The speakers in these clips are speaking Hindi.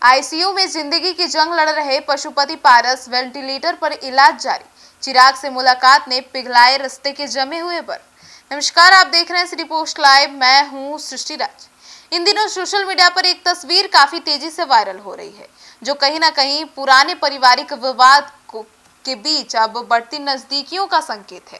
आईसीयू में जिंदगी की जंग लड़ रहे पशुपति पारस वेंटिलेटर पर इलाज जारी। चिराग से मुलाकात ने पिघलाए रिश्ते के जमे हुए पर। नमस्कार, आप देख रहे हैं सिटी पोस्ट लाइव। मैं हूं सृष्टि राज। इन दिनों सोशल मीडिया पर एक तस्वीर काफी तेजी से वायरल हो रही है, जो कहीं ना कहीं पुराने पारिवारिक विवाद के बीच अब बढ़ती नजदीकियों का संकेत है।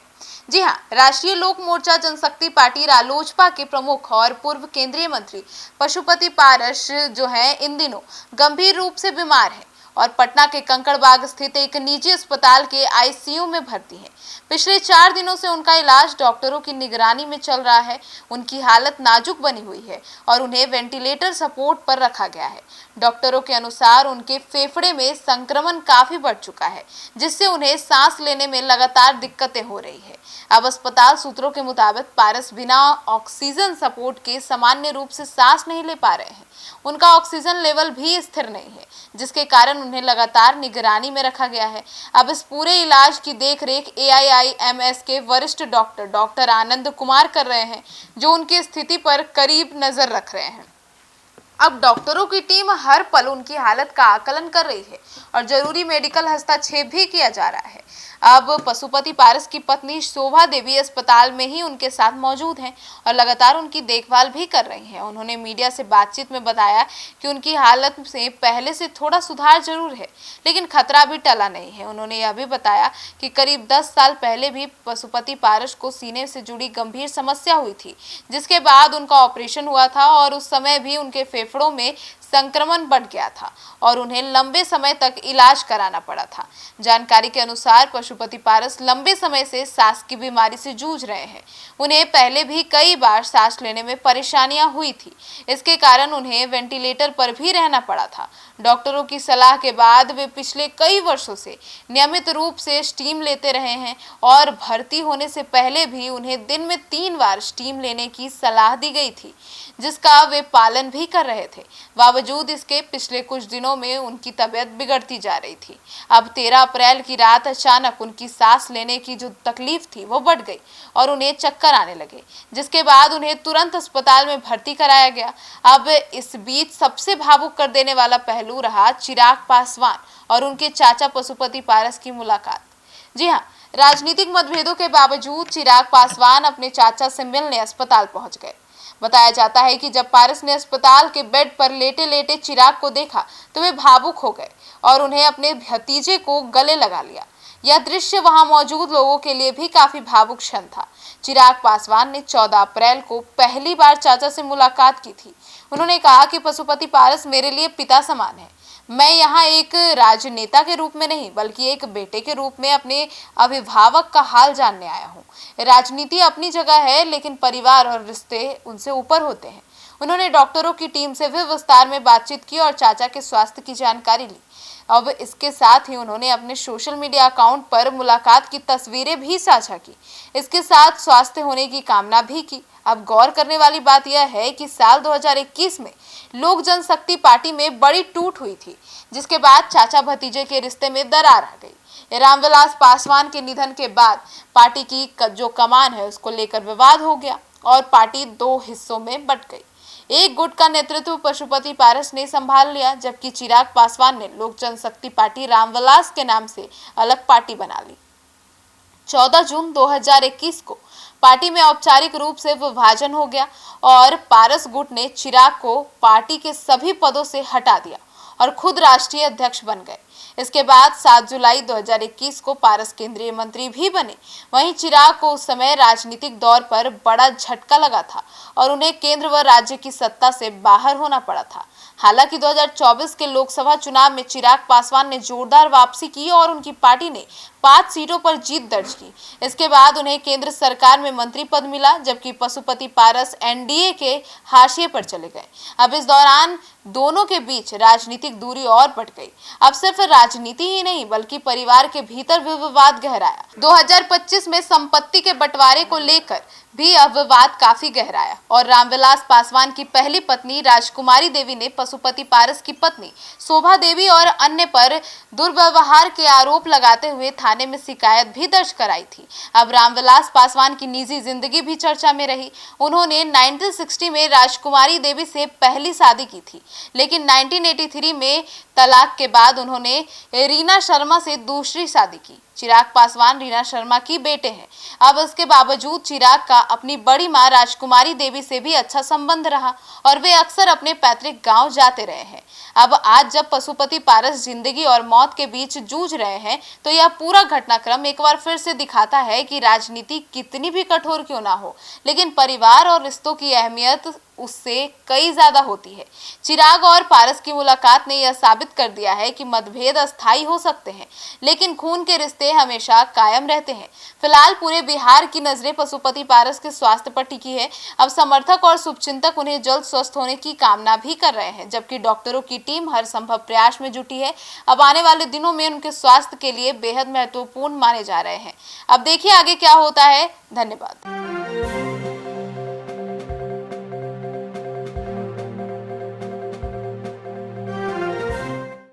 जी हां, राष्ट्रीय लोक मोर्चा जनशक्ति पार्टी रालोजपा के प्रमुख और पूर्व केंद्रीय मंत्री पशुपति पारस जो है इन दिनों गंभीर रूप से बीमार है और पटना के कंकड़बाग स्थित एक निजी अस्पताल के आईसीयू में भर्ती है। पिछले 4 दिनों से उनका इलाज डॉक्टरों की निगरानी में चल रहा है। उनकी हालत नाजुक बनी हुई है और उन्हें वेंटिलेटर सपोर्ट पर रखा गया है। डॉक्टरों के अनुसार उनके फेफड़े में संक्रमण काफी बढ़ चुका है, जिससे उन्हें सांस लेने में लगातार दिक्कतें हो रही है। अब अस्पताल सूत्रों के मुताबिक पारस बिना ऑक्सीजन सपोर्ट के सामान्य रूप से सांस नहीं ले पा रहे हैं। उनका ऑक्सीजन लेवल भी स्थिर नहीं है, जिसके कारण उन्हें लगातार निगरानी में रखा गया है। अब इस पूरे इलाज की देखरेख AIIMS के वरिष्ठ डॉक्टर आनंद कुमार कर रहे हैं, जो उनकी स्थिति पर करीब नजर रख रहे हैं। अब डॉक्टरों की टीम हर पल उनकी हालत का आकलन कर रही है और जरूरी मेडिकल हस्तक्षेप भी किया जा रहा है। अब पशुपति पारस की पत्नी शोभा देवी अस्पताल में ही उनके साथ मौजूद हैं और लगातार उनकी देखभाल भी कर रही हैं। उन्होंने मीडिया से बातचीत में बताया कि उनकी हालत से पहले से थोड़ा सुधार जरूर है, लेकिन खतरा अभी टला नहीं है। उन्होंने यह भी बताया कि करीब 10 साल पहले भी पशुपति पारस को सीने से जुड़ी गंभीर समस्या हुई थी, जिसके बाद उनका ऑपरेशन हुआ था और उस समय भी उनके फेफड़ों में संक्रमण बढ़ गया था और उन्हें लंबे समय तक इलाज कराना पड़ा था। जानकारी के अनुसार पशुपति पारस लंबे समय से सांस की बीमारी से जूझ रहे हैं। उन्हें पहले भी कई बार सांस लेने में परेशानियां हुई थी। इसके कारण उन्हें वेंटिलेटर पर भी रहना पड़ा था। डॉक्टरों की सलाह के बाद वे पिछले कई वर्षों से नियमित रूप से स्टीम लेते रहे हैं और भर्ती होने से पहले भी उन्हें दिन में 3 बार स्टीम लेने की सलाह दी गई थी, जिसका वे पालन भी कर रहे थे। बावजूद इसके पिछले कुछ दिनों में उनकी तबीयत बिगड़ती जा रही थी। अब 13 अप्रैल की रात अचानक उनकी सांस लेने की जो तकलीफ थी वो बढ़ गई और उन्हें चक्कर आने लगे, जिसके बाद उन्हें तुरंत अस्पताल में भर्ती कराया गया। अब इस बीच सबसे भावुक कर देने वाला पहलू रहा चिराग पासवान और उनके चाचा पशुपति पारस की मुलाकात। जी हाँ, राजनीतिक मतभेदों के बावजूद चिराग पासवान अपने चाचा से मिलने अस्पताल पहुंच गए। बताया जाता है कि जब पारस ने अस्पताल के बेड पर लेटे लेटे चिराग को देखा तो वे भावुक हो गए और उन्हें अपने भतीजे को गले लगा लिया। यह दृश्य वहां मौजूद लोगों के लिए भी काफी भावुक क्षण था। चिराग पासवान ने 14 अप्रैल को पहली बार चाचा से मुलाकात की थी। उन्होंने कहा कि पशुपति पारस मेरे लिए पिता समान है। मैं यहाँ एक राजनेता के रूप में नहीं, बल्कि एक बेटे के रूप में अपने अभिभावक का हाल जानने आया हूँ। राजनीति अपनी जगह है, लेकिन परिवार और रिश्ते उनसे ऊपर होते हैं। उन्होंने डॉक्टरों की टीम से भी विस्तार में बातचीत की और चाचा के स्वास्थ्य की जानकारी ली। अब इसके साथ ही उन्होंने अपने सोशल मीडिया अकाउंट पर मुलाकात की तस्वीरें भी साझा की। इसके साथ स्वास्थ्य होने की कामना भी की। अब गौर करने वाली बात यह है कि साल 2021 में लोक जनशक्ति पार्टी में बड़ी टूट हुई थी, जिसके बाद चाचा भतीजे के रिश्ते में दरार आ गई। रामविलास पासवान के निधन के बाद पार्टी की जो कमान है उसको लेकर विवाद हो गया और पार्टी 2 हिस्सों में बंट गई। एक गुट का नेतृत्व पशुपति पारस ने संभाल लिया, जबकि चिराग पासवान ने लोक जनशक्ति पार्टी रामविलास के नाम से अलग पार्टी बना ली। 14 जून 2021 को पार्टी में औपचारिक रूप से विभाजन हो गया और पारस गुट ने चिराग को पार्टी के सभी पदों से हटा दिया और खुद राष्ट्रीय अध्यक्ष बन गए। इसके बाद 7 जुलाई 2021 को पारस केंद्रीय मंत्री भी बने। वहीं चिराग को उस समय राजनीतिक दौर पर बड़ा झटका लगा था और उन्हें केंद्र व राज्य की सत्ता से बाहर होना पड़ा था। हालांकि 2024 के लोकसभा चुनाव में चिराग पासवान ने जोरदार वापसी की और उनकी पार्टी ने 5 सीटों पर जीत दर्ज की। इसके बाद उन्हें केंद्र सरकार में मंत्री पद मिला, जबकि पशुपति पारस NDA के हाशिए पर चले गए। अब इस दौरान दोनों के बीच राजनीतिक दूरी और बढ़ गई। अब सिर्फ राजनीति ही नहीं, बल्कि परिवार के भीतर भी विवाद गहराया। 2025 में संपत्ति के बंटवारे को लेकर भी अब विवाद काफी गहराया और रामविलास पासवान की पहली पत्नी राजकुमारी देवी ने पशुपति पारस की पत्नी शोभा देवी और अन्य पर दुर्व्यवहार के आरोप लगाते हुए थाने में शिकायत भी दर्ज कराई थी। अब रामविलास पासवान की निजी जिंदगी भी चर्चा में रही। उन्होंने 1960 में राजकुमारी देवी से पहली शादी की थी, लेकिन 1983 में तलाक के बाद उन्होंने रीना शर्मा से दूसरी शादी की। चिराग पासवान रीना शर्मा की बेटे हैं। अब इसके बावजूद चिराग का अपनी बड़ी मां राजकुमारी देवी से भी अच्छा संबंध रहा और वे अक्सर अपने पैतृक गांव जाते रहे हैं। अब आज जब पशुपति पारस जिंदगी और मौत के बीच जूझ रहे हैं, तो यह पूरा घटनाक्रम एक बार फिर से दिखाता है कि राजनीति कितनी भी कठोर क्यों ना हो, लेकिन परिवार और रिश्तों की अहमियत उससे कई ज्यादा होती है। चिराग और पारस की मुलाकात ने यह साबित कर दिया है कि मतभेद अस्थायी हो सकते हैं, लेकिन खून के रिश्ते हमेशा कायम रहते हैं। फिलहाल पूरे बिहार की नजरें पशुपति पारस के स्वास्थ्य पर टिकी है। अब समर्थक और शुभचिंतक उन्हें जल्द स्वस्थ होने की कामना भी कर रहे हैं, जबकि डॉक्टरों की टीम हर संभव प्रयास में जुटी है। अब आने वाले दिनों में उनके स्वास्थ्य के लिए बेहद महत्वपूर्ण माने जा रहे हैं। अब देखिए आगे क्या होता है। धन्यवाद।